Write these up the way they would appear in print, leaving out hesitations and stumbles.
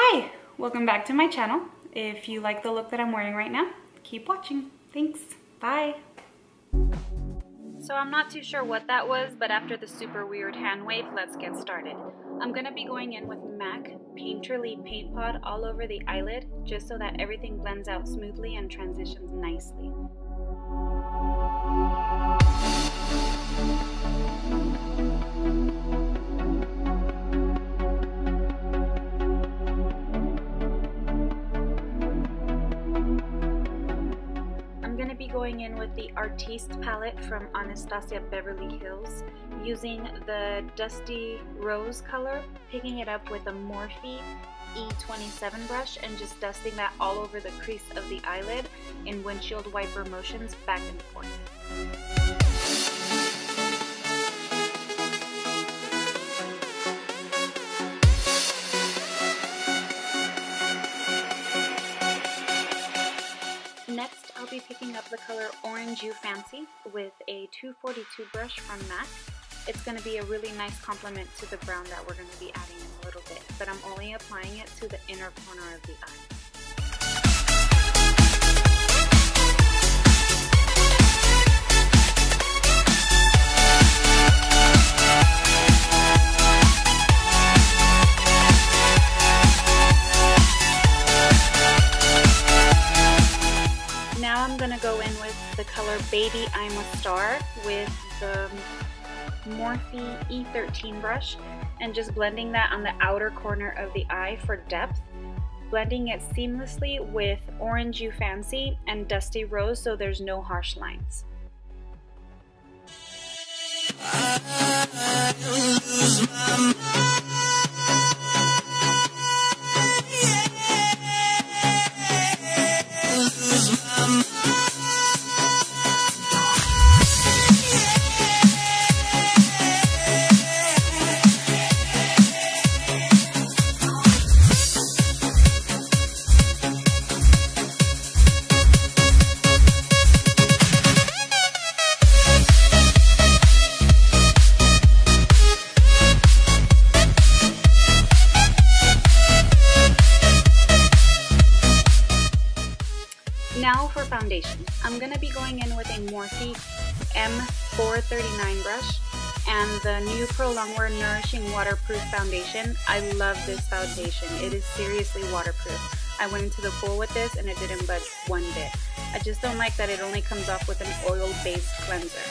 Hi, welcome back to my channel. If you like the look that I'm wearing right now, keep watching. Thanks, bye. So I'm not too sure what that was, but after the super weird hand wave, let's get started. I'm gonna be going in with MAC Painterly Paint Pot all over the eyelid, just so that everything blends out smoothly and transitions nicely. Going in with the Artiste palette from Anastasia Beverly Hills, using the Dusty Rose color, picking it up with a Morphe E27 brush and just dusting that all over the crease of the eyelid in windshield wiper motions back and forth. Next, I'll be picking up the color Orange You Fancy with a 242 brush from MAC. It's going to be a really nice complement to the brown that we're going to be adding in a little bit, but I'm only applying it to the inner corner of the eye. I'm going to go in with the color Baby I'm a Star with the Morphe E13 brush and just blending that on the outer corner of the eye for depth, blending it seamlessly with Orange You Fancy and Dusty Rose so there's no harsh lines. I lose my mind. Now for foundation. I'm going to be going in with a Morphe M439 brush and the new Pro Longwear Nourishing Waterproof Foundation. I love this foundation. It is seriously waterproof. I went into the pool with this and it didn't budge one bit. I just don't like that it only comes off with an oil-based cleanser.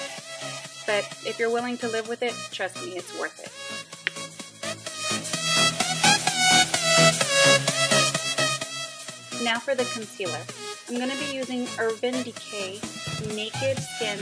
But if you're willing to live with it, trust me, it's worth it. Now for the concealer. I'm going to be using Urban Decay Naked Skin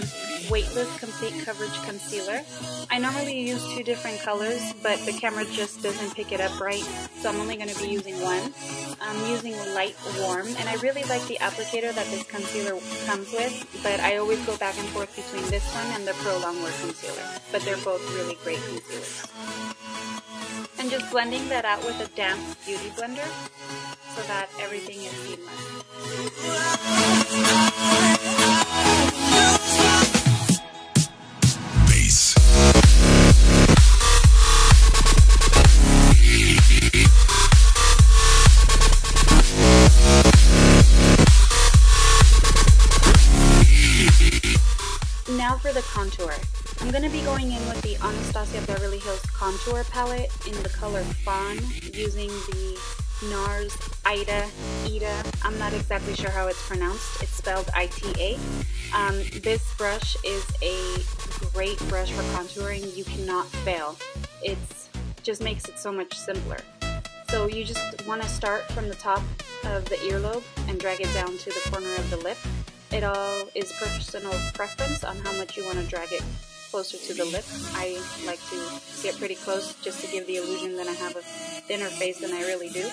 Weightless Complete Coverage Concealer. I normally use two different colors, but the camera just doesn't pick it up right, so I'm only going to be using one. I'm using Light Warm, and I really like the applicator that this concealer comes with, but I always go back and forth between this one and the Pro Longwear concealer, but they're both really great concealers. And just blending that out with a damp beauty blender so that everything is seamless. Bass. Now for the contour. I'm going to be going in with the Anastasia Beverly Hills Contour Palette in the color Fawn, using the NARS Ida. I'm not exactly sure how it's pronounced. It's spelled ITA. This brush is a great brush for contouring. You cannot fail. It just makes it so much simpler. So you just want to start from the top of the earlobe and drag it down to the corner of the lip. It all is personal preference on how much you want to drag it closer to the lip. I like to get pretty close just to give the illusion that I have a thinner face than I really do.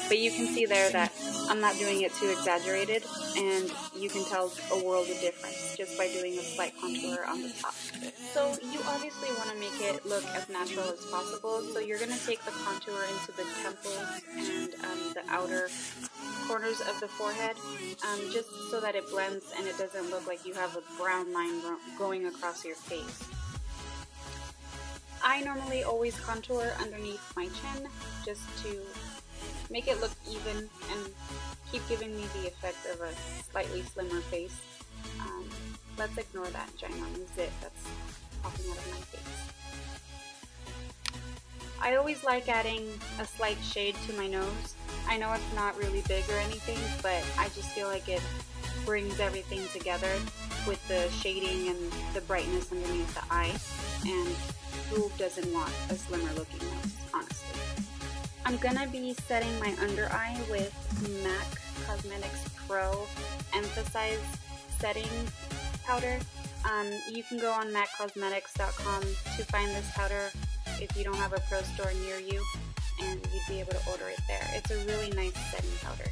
But you can see there that I'm not doing it too exaggerated, and you can tell a world of difference just by doing a slight contour on the top. So you obviously want to make it look as natural as possible, so you're going to take the contour into the temples and the outer corners of the forehead, just so that it blends and it doesn't look like you have a brown line going across your face. I normally always contour underneath my chin just to make it look even and keep giving me the effect of a slightly slimmer face. Let's ignore that ginormous zit that's popping out of my face. I always like adding a slight shade to my nose. I know it's not really big or anything, but I just feel like it brings everything together with the shading and the brightness underneath the eye, and who doesn't want a slimmer looking nose, honestly. I'm gonna be setting my under eye with MAC Cosmetics Pro Emphasize Setting Powder. You can go on maccosmetics.com to find this powder if you don't have a pro store near you, and you'd be able to order it there. It's a really nice setting powder.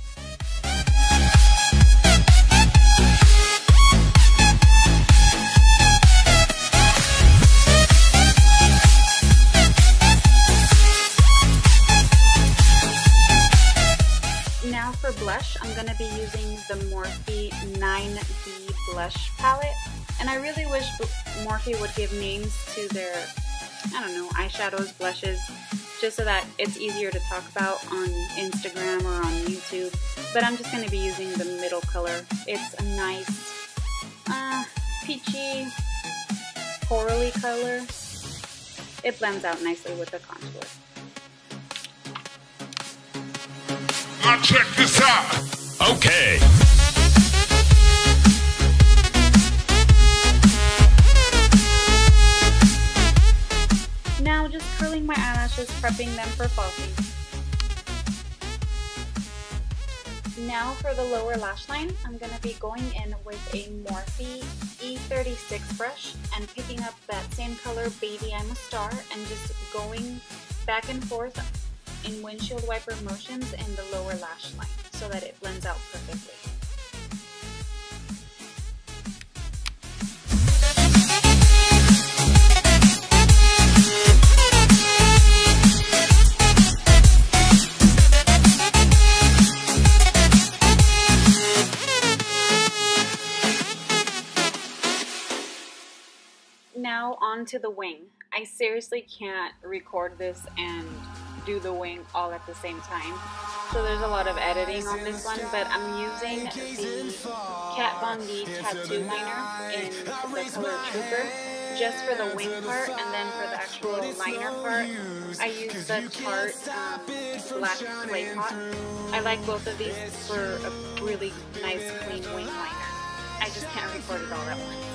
Now for blush, I'm going to be using the Morphe 9B blush palette, and I really wish Morphe would give names to their, I don't know, eyeshadows, blushes, just so that it's easier to talk about on Instagram or on YouTube, but I'm just going to be using the middle color. It's a nice peachy, corally color. It blends out nicely with the contour. Now check this out. Okay. Now just curling my eyelashes, prepping them for falsies. Now for the lower lash line, I'm going to be going in with a Morphe E36 brush and picking up that same color, Baby I'm a Star, and just going back and forth in windshield wiper motions in the lower lash line so that it blends out perfectly. Now on to the wing. I seriously can't record this and do the wing all at the same time, so there's a lot of editing on this one, but I'm using the Kat Von D tattoo liner in the color Trooper just for the wing part, and then for the actual liner part I use the Tarte black clay pot. I like both of these for a really nice clean wing liner. I just can't record it all at once.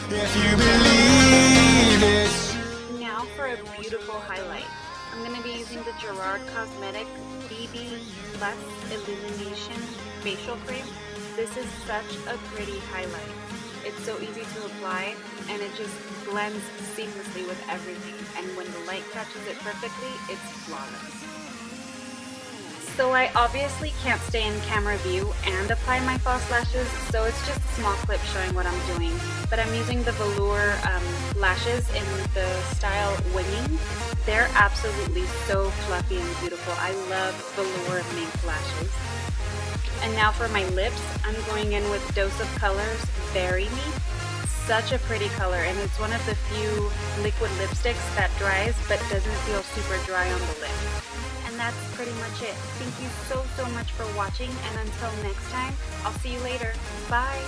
If you believe it. Now for a beautiful highlight. I'm going to be using the Gerard Cosmetic BB Plus Illumination Facial Cream. This is such a pretty highlight. It's so easy to apply, and it just blends seamlessly with everything. And when the light catches it perfectly, it's flawless. So I obviously can't stay in camera view and apply my false lashes, so it's just a small clip showing what I'm doing. But I'm using the velour lashes in the style Winging. They're absolutely so fluffy and beautiful. I love velour mink lashes. And now for my lips, I'm going in with Dose of Colors Bury Me. Such a pretty color, and it's one of the few liquid lipsticks that dries but doesn't feel super dry on the lip. And that's pretty much it. Thank you so much for watching, and until next time, I'll see you later. Bye!